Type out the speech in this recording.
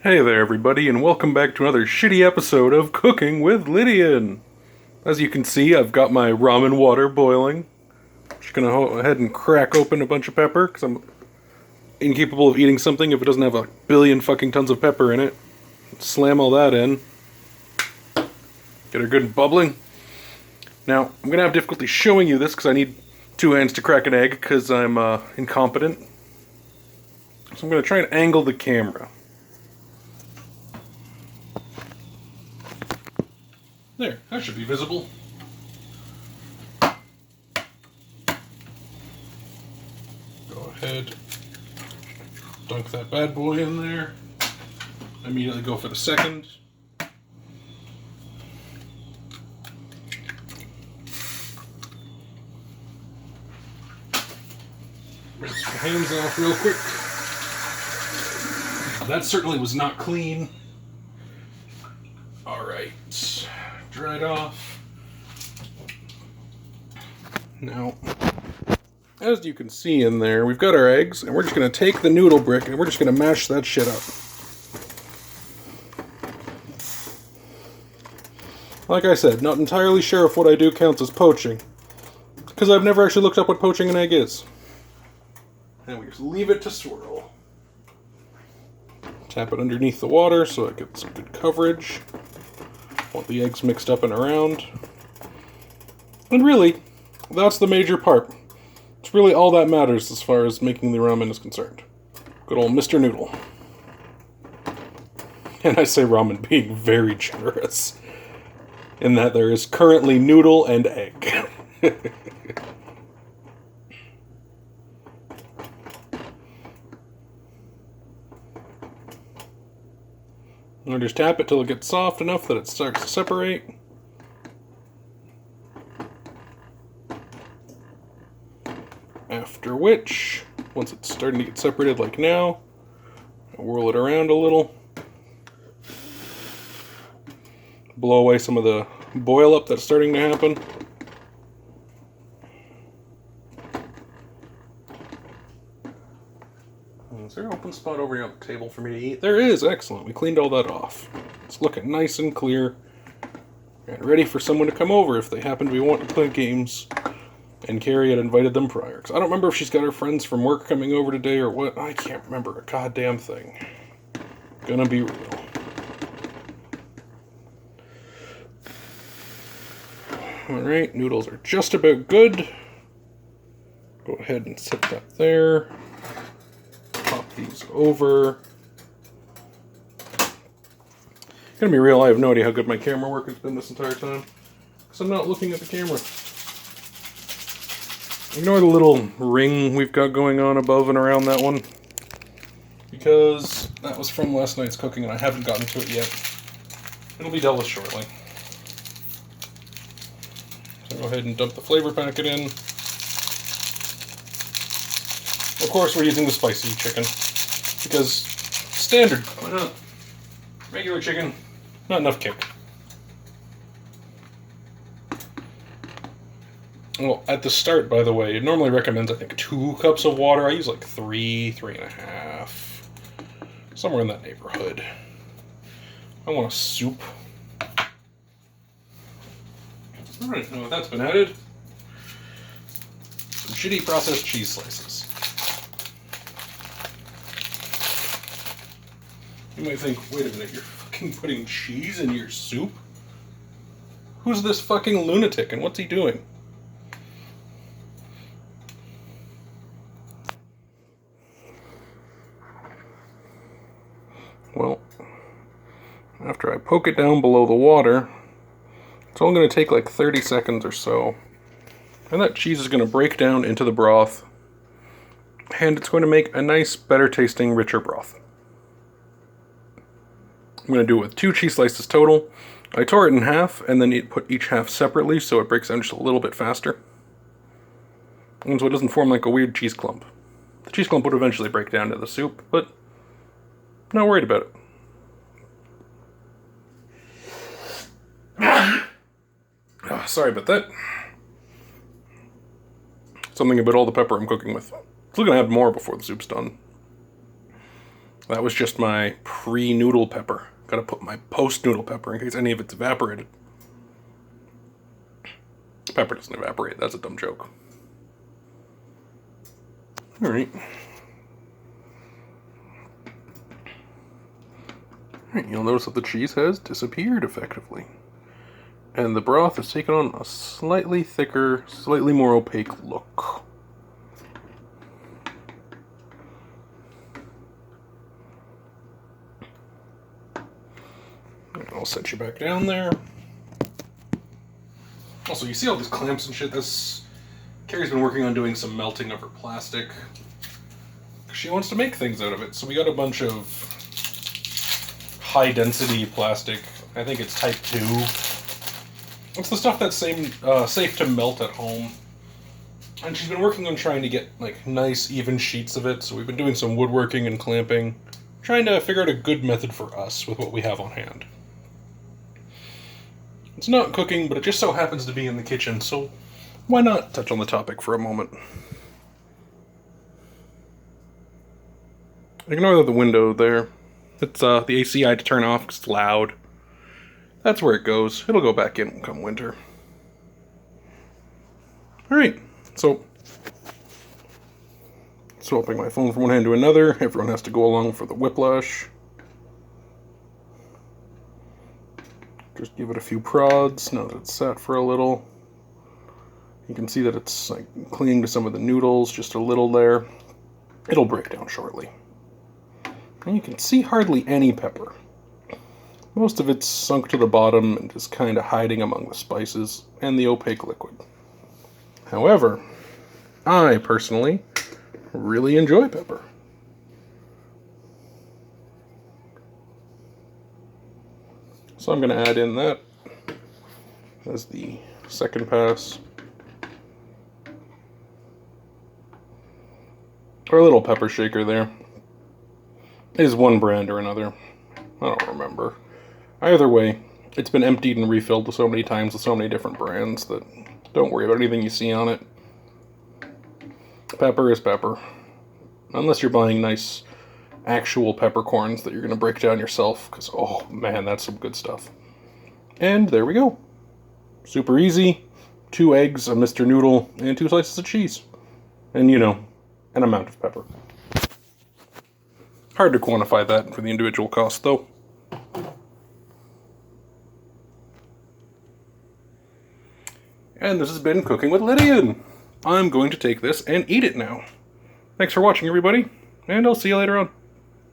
Hey there, everybody, and welcome back to another shitty episode of Cooking with Lydien. As you can see, I've got my ramen water boiling. Just gonna go ahead and crack open a bunch of pepper, because I'm incapable of eating something if it doesn't have a billion fucking tons of pepper in it. Slam all that in. Get her good and bubbling. Now, I'm gonna have difficulty showing you this, because I need two hands to crack an egg, because I'm incompetent. So I'm gonna try and angle the camera. There, that should be visible. Go ahead, dunk that bad boy in there. Immediately go for the second. Rinse my hands off real quick. That certainly was not clean. Alright. Dried off. Now, as you can see in there, we've got our eggs, and we're just going to take the noodle brick and we're just going to mash that shit up. Like I said, not entirely sure if what I do counts as poaching, because I've never actually looked up what poaching an egg is. And we just leave it to swirl. Tap it underneath the water so it gets good coverage. Want the eggs mixed up and around. And really, that's the major part. It's really all that matters as far as making the ramen is concerned. Good old Mr. Noodle. And I say ramen being very generous, in that there is currently noodle and egg. And just tap it till it gets soft enough that it starts to separate. After which, once it's starting to get separated like now, whirl it around a little. Blow away some of the boil up that's starting to happen. Is there an open spot over here on the table for me to eat? There is! Excellent. We cleaned all that off. It's looking nice and clear. And ready for someone to come over if they happen to be wanting to play games. And Carrie had invited them prior. Because I don't remember if she's got her friends from work coming over today or what. I can't remember a goddamn thing. Gonna be real. Alright, noodles are just about good. Go ahead and set that there. Pop these over. Gonna be real, I have no idea how good my camera work has been this entire time, because I'm not looking at the camera. Ignore the little ring we've got going on above and around that one, because that was from last night's cooking and I haven't gotten to it yet. It'll be dealt with shortly. So go ahead and dump the flavor packet in. Of course, we're using the spicy chicken, because standard, why not? Regular chicken, not enough kick. Well, at the start, by the way, it normally recommends, I think, 2 cups of water. I use like 3.5, somewhere in that neighborhood. I want a soup. Alright, now that's been added. Some shitty processed cheese slices. You might think, wait a minute, you're fucking putting cheese in your soup? Who's this fucking lunatic and what's he doing? Well, after I poke it down below the water, it's only going to take like 30 seconds or so. And that cheese is going to break down into the broth. And it's going to make a nice, better tasting, richer broth. I'm going to do it with 2 cheese slices total. I tore it in half, and then put each half separately so it breaks down just a little bit faster. And so it doesn't form like a weird cheese clump. The cheese clump would eventually break down to the soup, but not worried about it. Oh, sorry about that. Something about all the pepper I'm cooking with. I'm still going to add more before the soup's done. That was just my pre-noodle pepper. Gotta put my post-noodle pepper in case any of it's evaporated. Pepper doesn't evaporate, that's a dumb joke. Alright. Alright, you'll notice that the cheese has disappeared effectively. And the broth has taken on a slightly thicker, slightly more opaque look. I'll set you back down there. Also, you see all these clamps and shit? Carrie's been working on doing some melting of her plastic. She wants to make things out of it, so we got a bunch of high-density plastic. I think it's type 2. It's the stuff that's safe to melt at home. And she's been working on trying to get like nice, even sheets of it, so we've been doing some woodworking and clamping, trying to figure out a good method for us with what we have on hand. It's not cooking, but it just so happens to be in the kitchen, so why not touch on the topic for a moment? Ignore the window there. It's the AC I had to turn off because it's loud. That's where it goes. It'll go back in come winter. Alright, so swapping my phone from one hand to another. Everyone has to go along for the whiplash. Just give it a few prods now that it's sat for a little. You can see that it's like clinging to some of the noodles, just a little there. It'll break down shortly. And you can see hardly any pepper. Most of it's sunk to the bottom and is kind of hiding among the spices and the opaque liquid. However, I personally really enjoy pepper. So I'm going to add in that as the second pass. Or a little pepper shaker there. It is one brand or another. I don't remember. Either way, it's been emptied and refilled so many times with so many different brands that don't worry about anything you see on it. Pepper is pepper. Unless you're buying nice actual peppercorns that you're going to break down yourself, because, oh man, that's some good stuff. And there we go. Super easy. 2 eggs, a Mr. Noodle, and 2 slices of cheese. And, you know, an amount of pepper. Hard to quantify that for the individual cost, though. And this has been Cooking with Lydien. I'm going to take this and eat it now. Thanks for watching, everybody, and I'll see you later on.